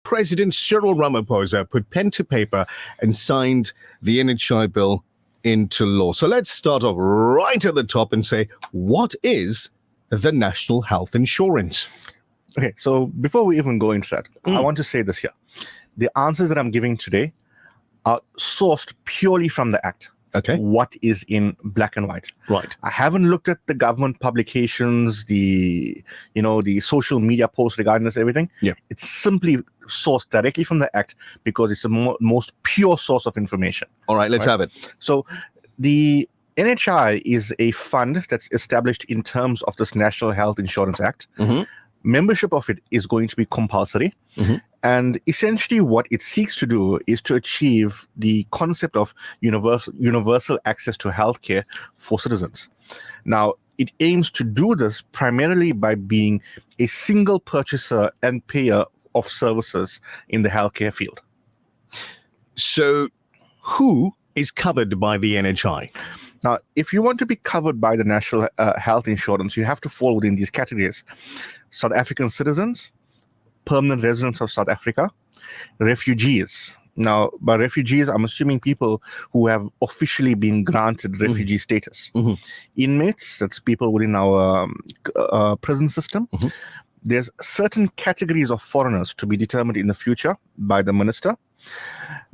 President Cyril Ramaphosa put pen to paper and signed the NHI bill into law. So let's start off right at the top and say, what is the National Health Insurance? Okay, so before we even go into that, I want to say this here. The answers that I'm giving today are sourced purely from the Act. Okay. What is in black and white. Right. I haven't looked at the government publications, the social media posts regarding this, everything. Yeah. It's simply sourced directly from the Act because it's the most pure source of information. All right, let's have it. So the NHI is a fund that's established in terms of this National Health Insurance Act. Mm-hmm. Membership of it is going to be compulsory. Mm-hmm. And essentially what it seeks to do is to achieve the concept of universal access to healthcare for citizens. Now, it aims to do this primarily by being a single purchaser and payer of services in the healthcare field. So who is covered by the NHI? Now, if you want to be covered by the National Health Insurance, you have to fall within these categories: South African citizens, permanent residents of South Africa, refugees. Now, by refugees, I'm assuming people who have officially been granted refugee status. Mm-hmm. Inmates, that's people within our prison system. Mm-hmm. There's certain categories of foreigners to be determined in the future by the minister.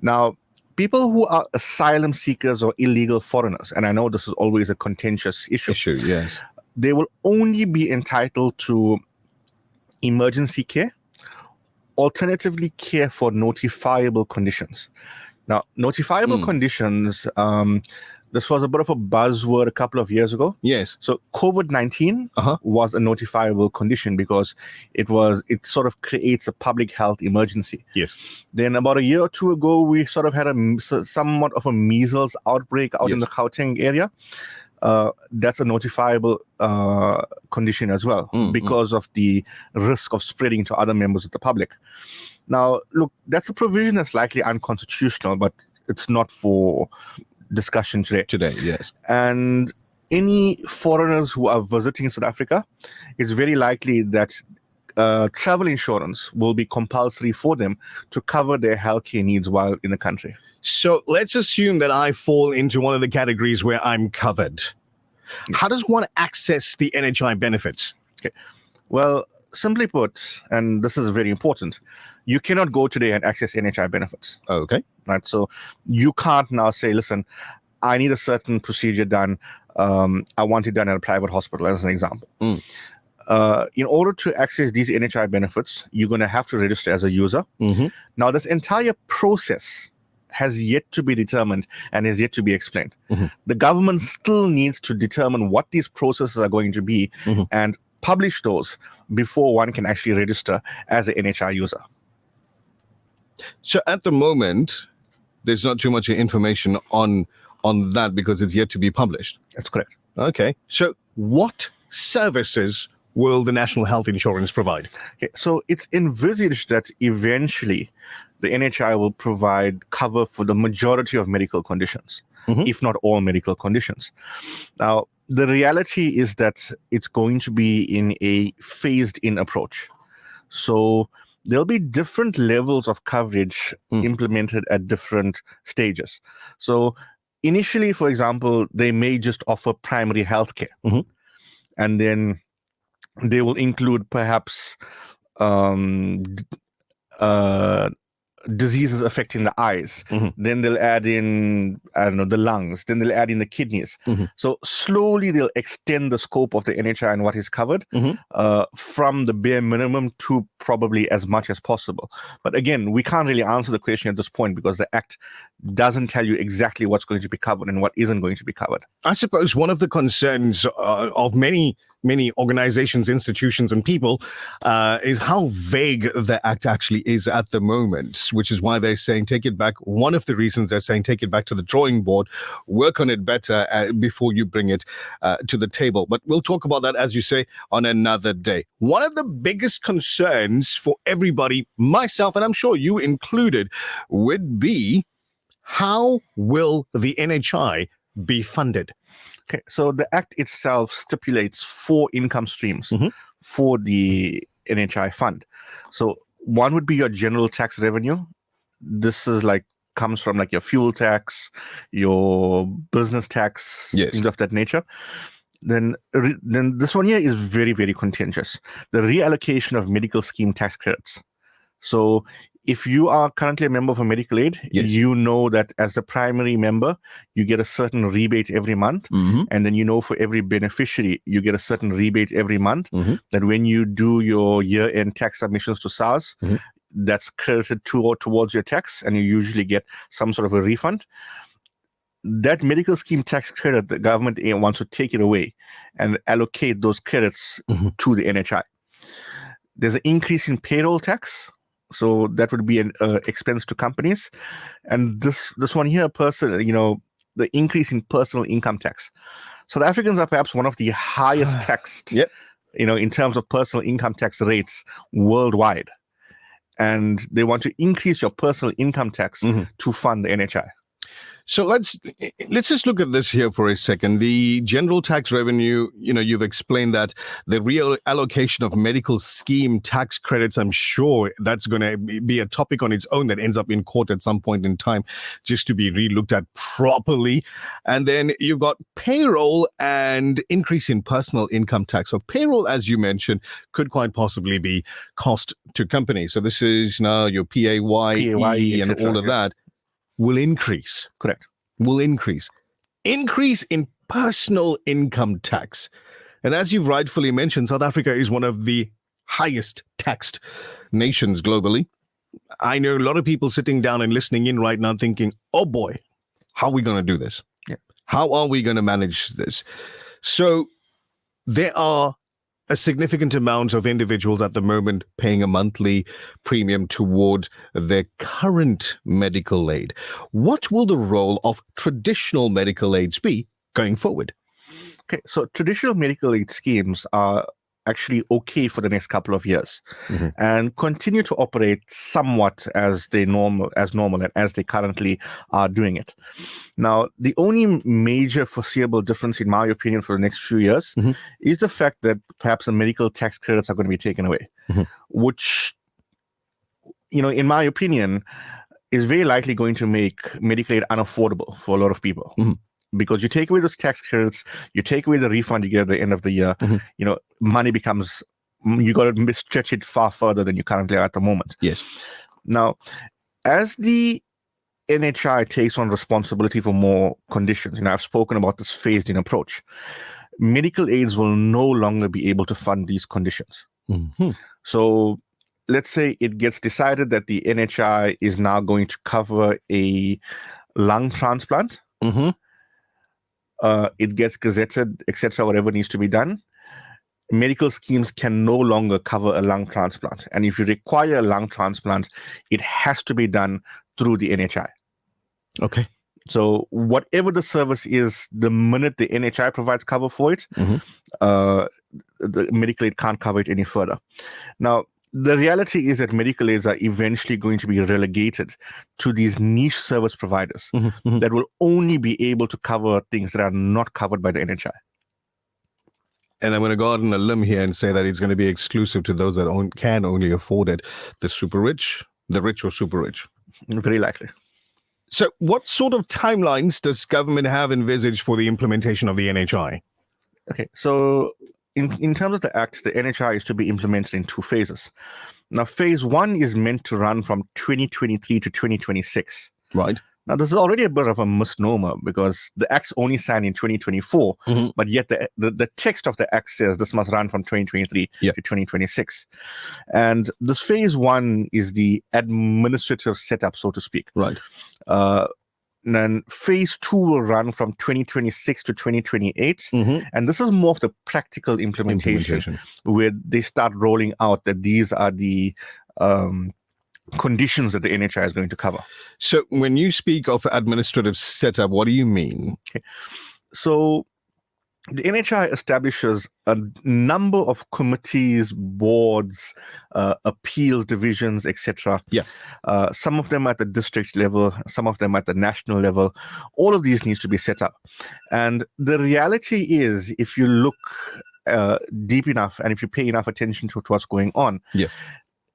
Now, people who are asylum seekers or illegal foreigners, and I know this is always a contentious issue, yes, they will only be entitled to emergency care, alternatively care for notifiable conditions. Now, notifiable conditions, this was a bit of a buzzword a couple of years ago. Yes. So COVID-19 was a notifiable condition because it sort of creates a public health emergency. Yes. Then about a year or two ago, we sort of had somewhat of a measles outbreak out in the Gauteng area. That's a notifiable condition as well because of the risk of spreading to other members of the public. Now, look, that's a provision that's likely unconstitutional, but it's not for discussion today. Yes. And any foreigners who are visiting South Africa, it's very likely that travel insurance will be compulsory for them to cover their healthcare needs while in the country. So let's assume that I fall into one of the categories where I'm covered. How does one access the NHI benefits? Okay. Well, simply put, and this is very important, you cannot go today and access NHI benefits. Okay. Right. So you can't now say, listen, I need a certain procedure done. I want it done at a private hospital, as an example. In order to access these NHI benefits, you're going to have to register as a user. Mm-hmm. Now, this entire process has yet to be determined and is yet to be explained. Mm-hmm. The government still needs to determine what these processes are going to be and publish those before one can actually register as an NHI user. So at the moment, there's not too much information on that because it's yet to be published. That's correct. Okay. So what services will the National Health Insurance provide? Okay, so it's envisaged that eventually the NHI will provide cover for the majority of medical conditions, if not all medical conditions. Now, the reality is that it's going to be in a phased-in approach. So there'll be different levels of coverage implemented at different stages. So initially, for example, they may just offer primary health care. And then they will include perhaps diseases affecting the eyes. Then they'll add in, the lungs. Then they'll add in the kidneys. So slowly they'll extend the scope of the NHI and what is covered from the bare minimum to probably as much as possible. But again, we can't really answer the question at this point because the Act doesn't tell you exactly what's going to be covered and what isn't going to be covered. I suppose one of the concerns of many organizations, institutions, and people is how vague the Act actually is at the moment, which is why they're saying take it back. One of the reasons they're saying take it back to the drawing board, work on it better before you bring it to the table. But we'll talk about that, as you say, on another day. One of the biggest concerns for everybody, myself, and I'm sure you included, would be how will the NHI be funded? Okay, so the Act itself stipulates 4 income streams for the NHI fund. So One would be your general tax revenue. This is like comes from like your fuel tax, your business tax, Yes. things of that nature. Then this one here is very, very contentious. The reallocation of medical scheme tax credits. So if you are currently a member of a medical aid, Yes. you know that as a primary member, you get a certain rebate every month. And then for every beneficiary, you get a certain rebate every month. That when you do your year-end tax submissions to SARS, that's credited towards your tax, and you usually get some sort of a refund. That medical scheme tax credit, the government wants to take it away and allocate those credits to the NHI. There's an increase in payroll tax. So that would be an expense to companies. And this one here, the increase in personal income tax. South Africans are perhaps one of the highest taxed, in terms of personal income tax rates worldwide. And they want to increase your personal income tax to fund the NHI. So let's just look at this here for a second. The general tax revenue, you've explained that the real allocation of medical scheme tax credits, I'm sure that's going to be a topic on its own that ends up in court at some point in time, just to be re-looked at properly. And then you've got payroll and increase in personal income tax. So payroll, as you mentioned, could quite possibly be cost to companies. So this is now your PAYE and all of that. Will increase. Correct. Will increase. Increase in personal income tax. And as you've rightfully mentioned, South Africa is one of the highest taxed nations globally. I know a lot of people sitting down and listening in right now thinking, oh boy, how are we going to do this? How are we going to manage this? So there are a significant amount of individuals at the moment paying a monthly premium toward their current medical aid. What will the role of traditional medical aids be going forward? Okay, so traditional medical aid schemes are actually okay for the next couple of years and continue to operate somewhat as normal and as they currently are doing it. Now, the only major foreseeable difference, in my opinion, for the next few years is the fact that perhaps the medical tax credits are going to be taken away, which, in my opinion, is very likely going to make medical aid unaffordable for a lot of people. Because you take away those tax credits, you take away the refund you get at the end of the year, money becomes, you got to stretch it far further than you currently are at the moment. Yes. Now, as the NHI takes on responsibility for more conditions, I've spoken about this phased-in approach. Medical aids will no longer be able to fund these conditions. So let's say it gets decided that the NHI is now going to cover a lung transplant. It gets gazetted, etc., whatever needs to be done. Medical schemes can no longer cover a lung transplant. And if you require a lung transplant, it has to be done through the NHI. Okay. So whatever the service is, the minute the NHI provides cover for it, the medical aid can't cover it any further. Now, the reality is that medical aids are eventually going to be relegated to these niche service providers that will only be able to cover things that are not covered by the NHI. And I'm going to go out on a limb here and say that it's going to be exclusive to those that can only afford it. The super rich, the rich or super rich. Very likely. So what sort of timelines does government have envisaged for the implementation of the NHI? Okay, so in terms of the Act, the NHI is to be implemented in 2 phases. Now, phase 1 is meant to run from 2023 to 2026. Right. Now, this is already a bit of a misnomer because the Act's only signed in 2024, but yet the text of the Act says this must run from 2023 to 2026. And this phase 1 is the administrative setup, so to speak. Right. Then phase 2 will run from 2026 to 2028. And this is more of the practical implementation where they start rolling out that these are the conditions that the NHI is going to cover. So when you speak of administrative setup, what do you mean? Okay. So the NHI establishes a number of committees, boards, appeals divisions, etc. Some of them at the district level, some of them at the national level. All of these needs to be set up. And the reality is, if you look deep enough and if you pay enough attention to what's going on,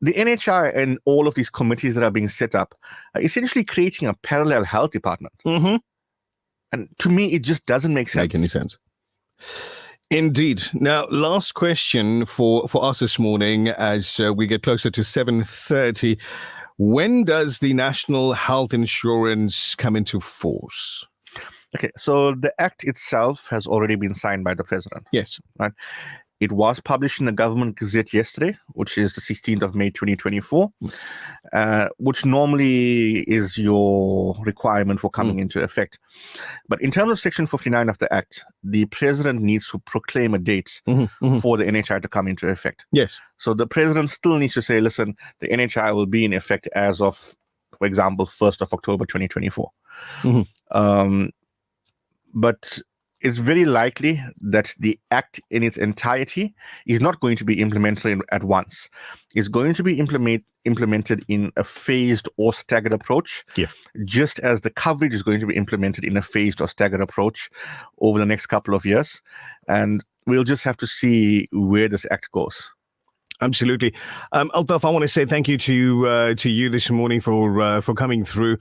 the NHI and all of these committees that are being set up are essentially creating a parallel health department. And to me, it just doesn't make sense. Make any sense. Indeed. Now, last question for us this morning as we get closer to 7:30. When does the National Health Insurance come into force? Okay, so the act itself has already been signed by the president. Yes. Right. It was published in the Government Gazette yesterday, which is the 16th of May, 2024, which normally is your requirement for coming into effect. But in terms of Section 59 of the Act, the president needs to proclaim a date for the NHI to come into effect. Yes. So the president still needs to say, listen, the NHI will be in effect as of, for example, 1st of October, 2024. But it's very likely that the act in its entirety is not going to be implemented at once. It's going to be implemented in a phased or staggered approach, just as the coverage is going to be implemented in a phased or staggered approach over the next couple of years. And we'll just have to see where this act goes. Absolutely. Altaaf, I want to say thank you to you this morning for coming through,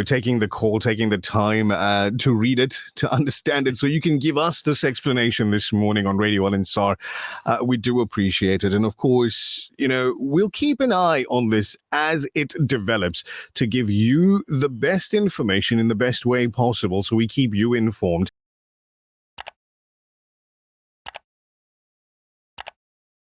taking the call, taking the time to read it, to understand it, so you can give us this explanation this morning on Radio Al Ansar. We do appreciate it. And of course, we'll keep an eye on this as it develops to give you the best information in the best way possible, so we keep you informed.